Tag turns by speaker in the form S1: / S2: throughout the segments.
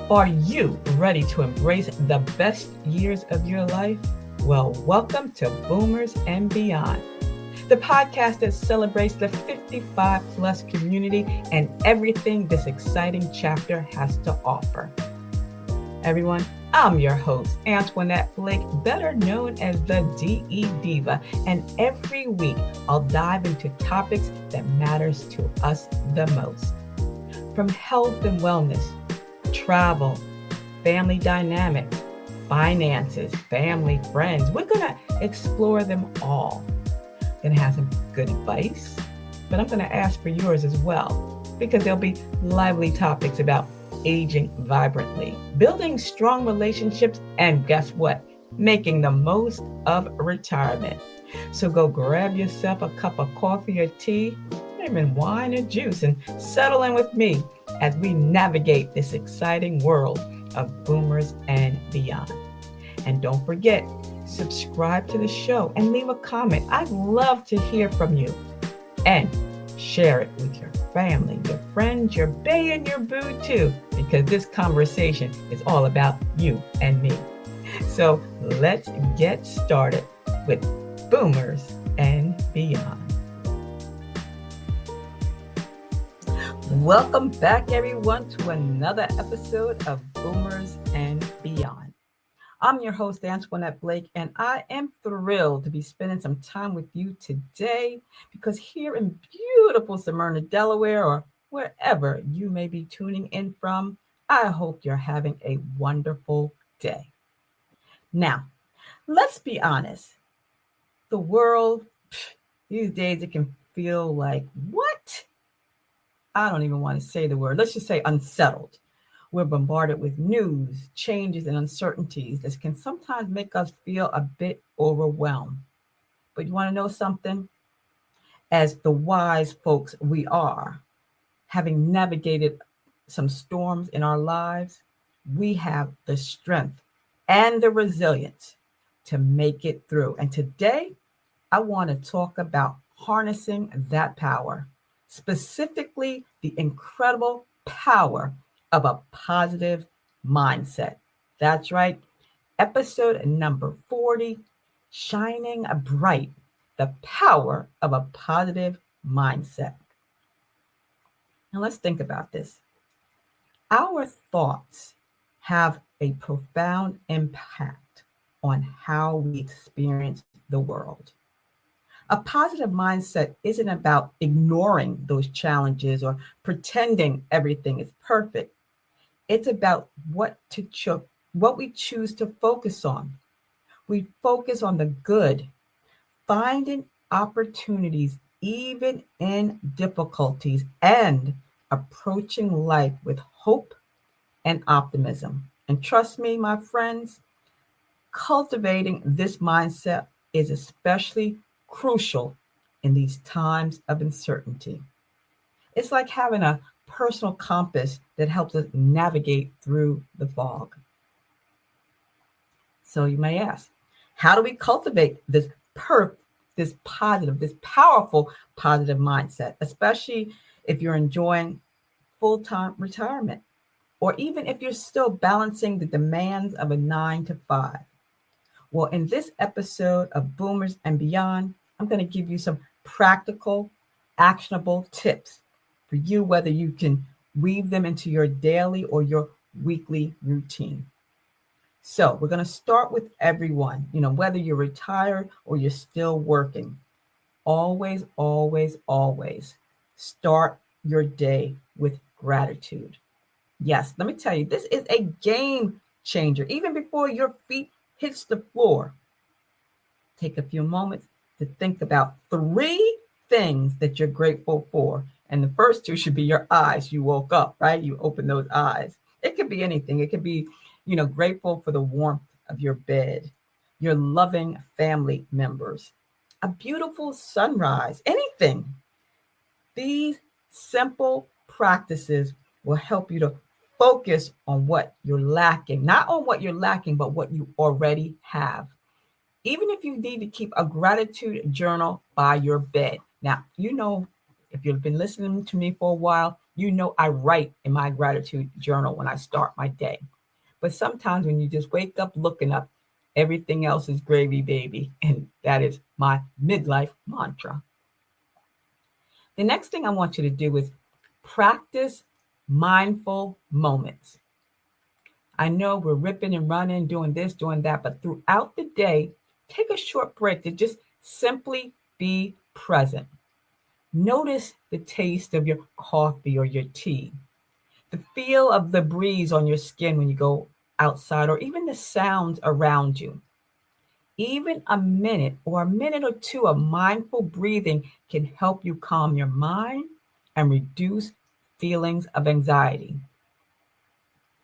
S1: Are you ready to embrace the best years of your life? Well, welcome to Boomers and Beyond, the podcast that celebrates the 55 plus community and everything this exciting chapter has to offer. Everyone, I'm your host, Antionette Blake, better known as the DE Diva, and every week I'll dive into topics that matters to us the most. From health and wellness, travel, family dynamics, finances, family, friends. We're going to explore them all. Going to have some good advice, but I'm going to ask for yours as well, because there'll be lively topics about aging vibrantly, building strong relationships, and guess what? Making the most of retirement. So go grab yourself a cup of coffee or tea, even wine or juice, and settle in with me as we navigate this exciting world of boomers and beyond. And don't forget, subscribe to the show and leave a comment. I'd love to hear from you. And share it with your family, your friends, your bae, and your boo too, because this conversation is all about you and me. So let's get started with Boomers and Beyond. Welcome back, everyone, to another episode of Boomers and Beyond. I'm your host, Antionette Blake, and I am thrilled to be spending some time with you today because here in beautiful Smyrna, Delaware, or wherever you may be tuning in from, I hope you're having a wonderful day. Now, let's be honest. The world, these days, it can feel like, what? I don't even want to say the word. Let's just say unsettled. We're bombarded with news, changes, and uncertainties that can sometimes make us feel a bit overwhelmed. But you want to know something? As the wise folks we are, having navigated some storms in our lives, we have the strength and the resilience to make it through. And today, I want to talk about harnessing that power. Specifically, the incredible power of a positive mindset. That's right. Episode number 40, Shining Bright, the power of a positive mindset. Now let's think about this. Our thoughts have a profound impact on how we experience the world. A positive mindset isn't about ignoring those challenges or pretending everything is perfect. It's about what we choose to focus on. We focus on the good, finding opportunities even in difficulties, and approaching life with hope and optimism. And trust me, my friends, cultivating this mindset is especially crucial in these times of uncertainty. It's like having a personal compass that helps us navigate through the fog. So you may ask, how do we cultivate this powerful positive mindset, especially if you're enjoying full-time retirement, or even if you're still balancing the demands of a 9 to 5? Well, in this episode of Boomers and Beyond, I'm going to give you some practical, actionable tips for you, whether you can weave them into your daily or your weekly routine. So we're going to start with everyone, whether you're retired or you're still working. Always, always, always start your day with gratitude. Yes, let me tell you, this is a game changer. Even before your feet hits the floor, take a few moments to think about 3 things that you're grateful for. And the first 2 should be your eyes. You woke up, right? You open those eyes. It could be anything. It could be, grateful for the warmth of your bed, your loving family members, a beautiful sunrise, anything. These simple practices will help you to focus on what you're lacking, not on what you're lacking, but what you already have. Even if you need to keep a gratitude journal by your bed. Now, If you've been listening to me for a while, you know I write in my gratitude journal when I start my day. But sometimes when you just wake up looking up, everything else is gravy, baby. And that is my midlife mantra. The next thing I want you to do is practice mindful moments. I know we're ripping and running, doing this, doing that, but throughout the day, take a short break to just simply be present. Notice the taste of your coffee or your tea, the feel of the breeze on your skin when you go outside, or even the sounds around you. Even a minute or a minute or two of mindful breathing can help you calm your mind and reduce feelings of anxiety.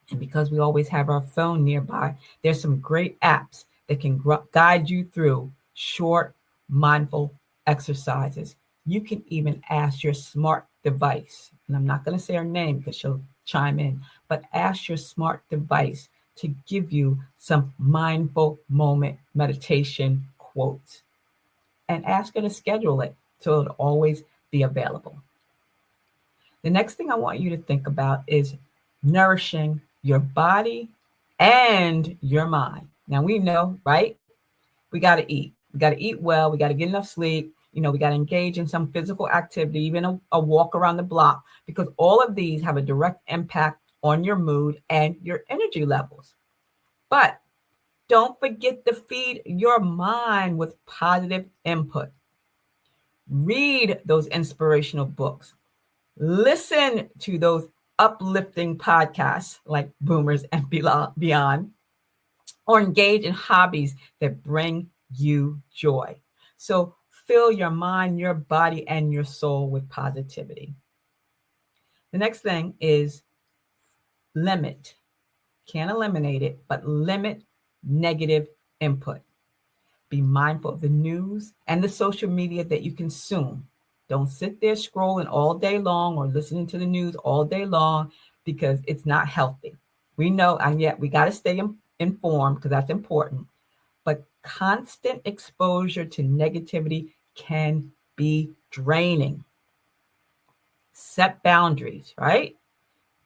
S1: And because we always have our phone nearby, there's some great apps that can guide you through short, mindful exercises. You can even ask your smart device, and I'm not going to say her name because she'll chime in, but ask your smart device to give you some mindful moment meditation quotes and ask her to schedule it so it'll always be available. The next thing I want you to think about is nourishing your body and your mind. Now we know, right? We got to eat. We got to eat well. We got to get enough sleep. We got to engage in some physical activity, even a walk around the block, because all of these have a direct impact on your mood and your energy levels. But don't forget to feed your mind with positive input. Read those inspirational books. Listen to those uplifting podcasts like Boomers and Beyond, or engage in hobbies that bring you joy. So fill your mind, your body, and your soul with positivity. The next thing is limit. Can't eliminate it, but limit negative input. Be mindful of the news and the social media that you consume. Don't sit there scrolling all day long or listening to the news all day long because it's not healthy. We know, and yet we got to stay informed because that's important. But constant exposure to negativity can be draining. Set boundaries, right?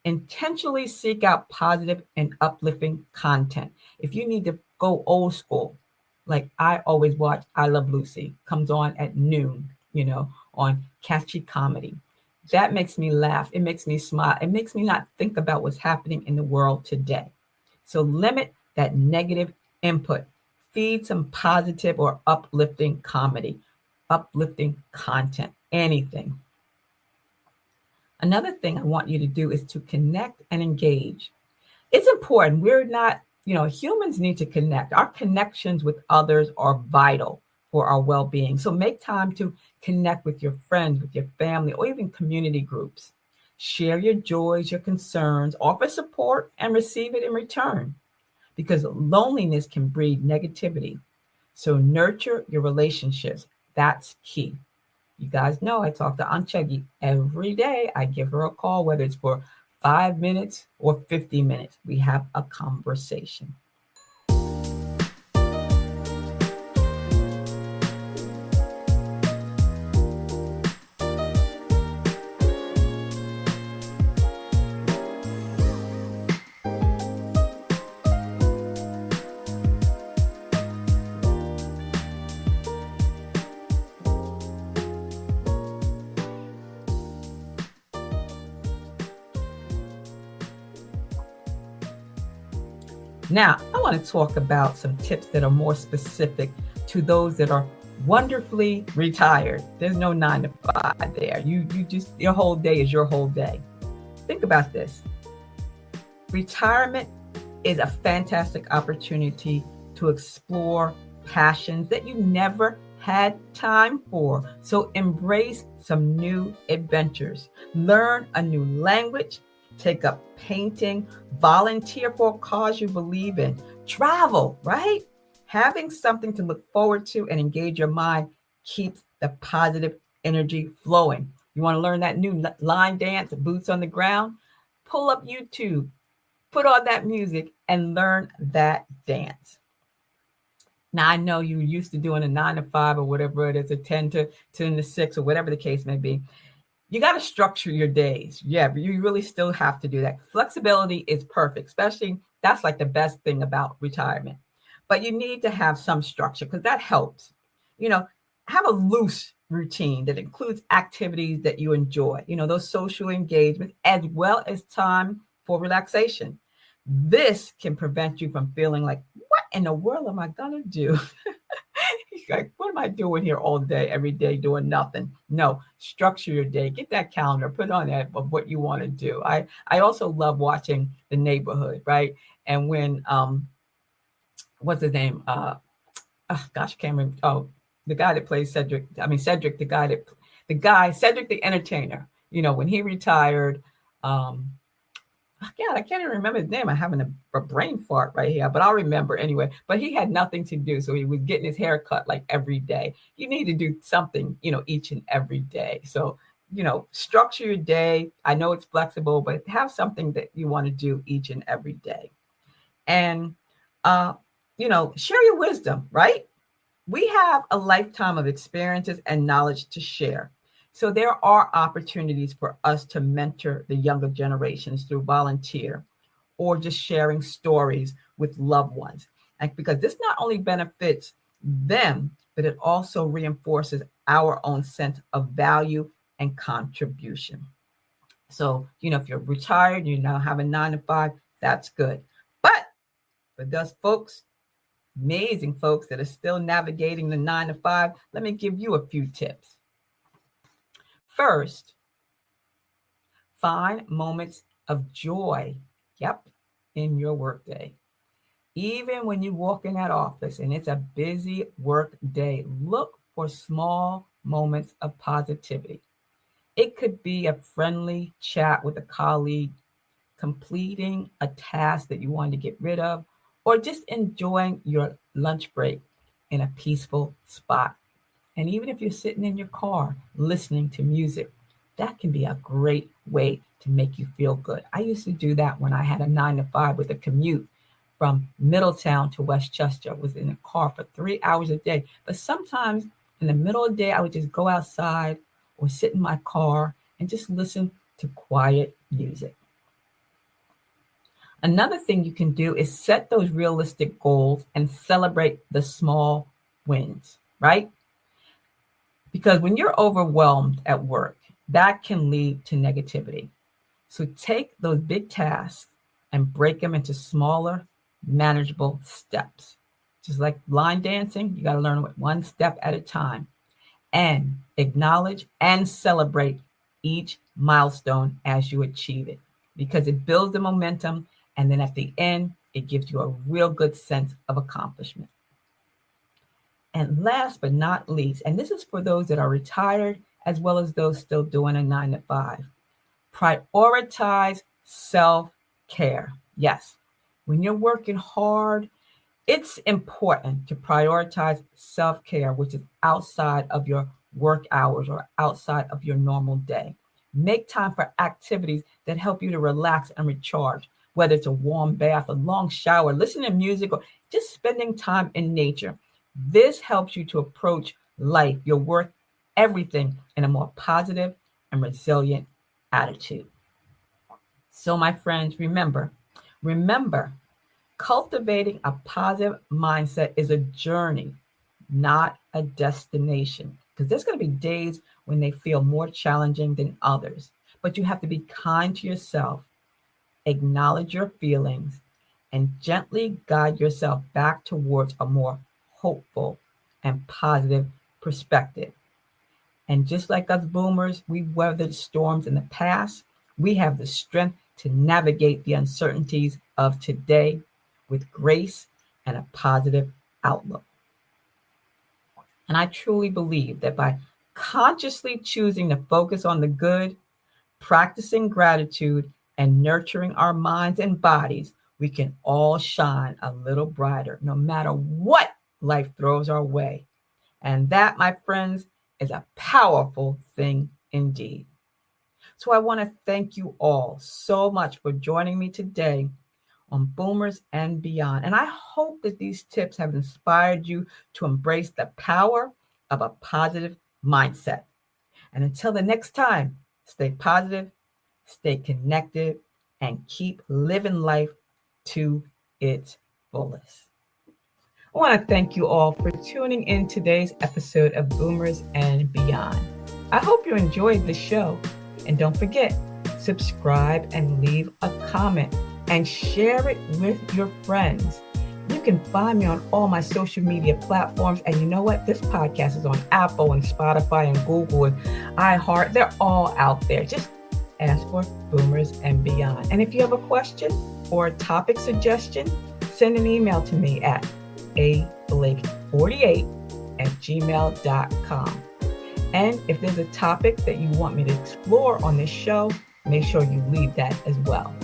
S1: Intentionally seek out positive and uplifting content. If you need to go old school, like I always watch I Love Lucy, comes on at noon, on catchy comedy. That makes me laugh. It makes me smile. It makes me not think about what's happening in the world today. So limit that negative input. Feed some positive or uplifting comedy, uplifting content, anything. Another thing I want you to do is to connect and engage. It's important. We're not, humans need to connect. Our connections with others are vital for our well being. So make time to connect with your friends, with your family, or even community groups. Share your joys, your concerns, offer support, and receive it in return because loneliness can breed negativity. So nurture your relationships. That's key. You guys know I talk to Anchegi every day. I give her a call, whether it's for 5 minutes or 50 minutes. We have a conversation. Now, I want to talk about some tips that are more specific to those that are wonderfully retired. There's no 9 to 5 there. You just, your whole day is your whole day. Think about this. Retirement is a fantastic opportunity to explore passions that you never had time for. So embrace some new adventures. Learn a new language. Take up painting, volunteer for a cause you believe in, travel, right? Having something to look forward to and engage your mind keeps the positive energy flowing. You want to learn that new line dance, boots on the ground? Pull up YouTube, put on that music and learn that dance. Now, I know you're used to doing a 9 to 5 or whatever it is, a 10 to 6 or whatever the case may be. You got to structure your days. Yeah, but you really still have to do that. Flexibility is perfect, especially that's like the best thing about retirement. But you need to have some structure because that helps. You know, have a loose routine that includes activities that you enjoy, those social engagements, as well as time for relaxation. This can prevent you from feeling like, what in the world am I going to do? Like, what am I doing here all day, every day, doing nothing? No, structure your day. Get that calendar, put on that of what you want to do. I also love watching The Neighborhood, right? And when what's his name? Oh, gosh, I can't remember. Oh, the guy that plays Cedric. I mean Cedric, the guy Cedric the Entertainer. When he retired, um, God, I can't even remember his name. I'm having a brain fart right here, but I'll remember anyway. But he had nothing to do, so he was getting his hair cut like every day. You need to do something, each and every day. So, structure your day. I know it's flexible, but have something that you want to do each and every day. And, uh, share your wisdom, right? We have a lifetime of experiences and knowledge to share. So there are opportunities for us to mentor the younger generations through volunteer or just sharing stories with loved ones. And because this not only benefits them, but it also reinforces our own sense of value and contribution. So, if you're retired, you now have a 9 to 5, that's good. But for those folks, amazing folks that are still navigating the 9 to 5, let me give you a few tips. First, find moments of joy, yep, in your workday. Even when you walk in that office and it's a busy work day, look for small moments of positivity. It could be a friendly chat with a colleague, completing a task that you wanted to get rid of, or just enjoying your lunch break in a peaceful spot. And even if you're sitting in your car listening to music, that can be a great way to make you feel good. I used to do that when I had a 9 to 5 with a commute from Middletown to Westchester. I was in a car for 3 hours a day. But sometimes in the middle of the day, I would just go outside or sit in my car and just listen to quiet music. Another thing you can do is set those realistic goals and celebrate the small wins, right? Because when you're overwhelmed at work, that can lead to negativity. So take those big tasks and break them into smaller, manageable steps. Just like line dancing, you got to learn it one step at a time and acknowledge and celebrate each milestone as you achieve it because it builds the momentum. And then at the end, it gives you a real good sense of accomplishment. And last but not least, and this is for those that are retired as well as those still doing a 9 to 5, prioritize self care. Yes, when you're working hard, it's important to prioritize self care, which is outside of your work hours or outside of your normal day. Make time for activities that help you to relax and recharge, whether it's a warm bath, a long shower, listening to music, or just spending time in nature. This helps you to approach life, your work, everything in a more positive and resilient attitude. So, my friends, remember, cultivating a positive mindset is a journey, not a destination. Because there's going to be days when they feel more challenging than others. But you have to be kind to yourself, acknowledge your feelings, and gently guide yourself back towards a more hopeful and positive perspective. And just like us boomers, we weathered storms in the past. We have the strength to navigate the uncertainties of today with grace and a positive outlook. And I truly believe that by consciously choosing to focus on the good, practicing gratitude, and nurturing our minds and bodies, we can all shine a little brighter no matter what life throws our way. And that, my friends, is a powerful thing indeed. So I want to thank you all so much for joining me today on Boomers and Beyond. And I hope that these tips have inspired you to embrace the power of a positive mindset. And until the next time, Stay positive, stay connected, and keep living life to its fullest. I want to thank you all for tuning in today's episode of Boomers and Beyond. I hope you enjoyed the show. And don't forget, subscribe and leave a comment and share it with your friends. You can find me on all my social media platforms. And you know what? This podcast is on Apple and Spotify and Google and iHeart. They're all out there. Just ask for Boomers and Beyond. And if you have a question or a topic suggestion, send an email to me at ablake48@gmail.com. And if there's a topic that you want me to explore on this show, make sure you leave that as well.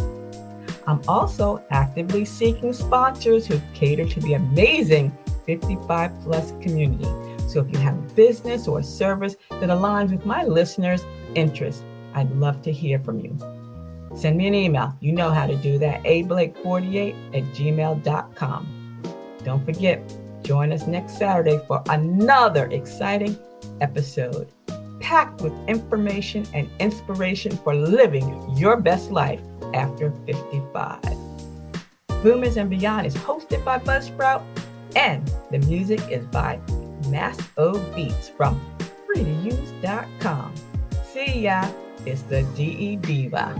S1: I'm also actively seeking sponsors who cater to the amazing 55 plus community. So if you have a business or a service that aligns with my listeners' interests, I'd love to hear from you. Send me an email. You know how to do that. ablake48@gmail.com. Don't forget, join us next Saturday for another exciting episode packed with information and inspiration for living your best life after 55. Boomers and Beyond is hosted by Buzzsprout, and the music is by Mass O Beats from freetouse.com. See ya, it's the DE Diva.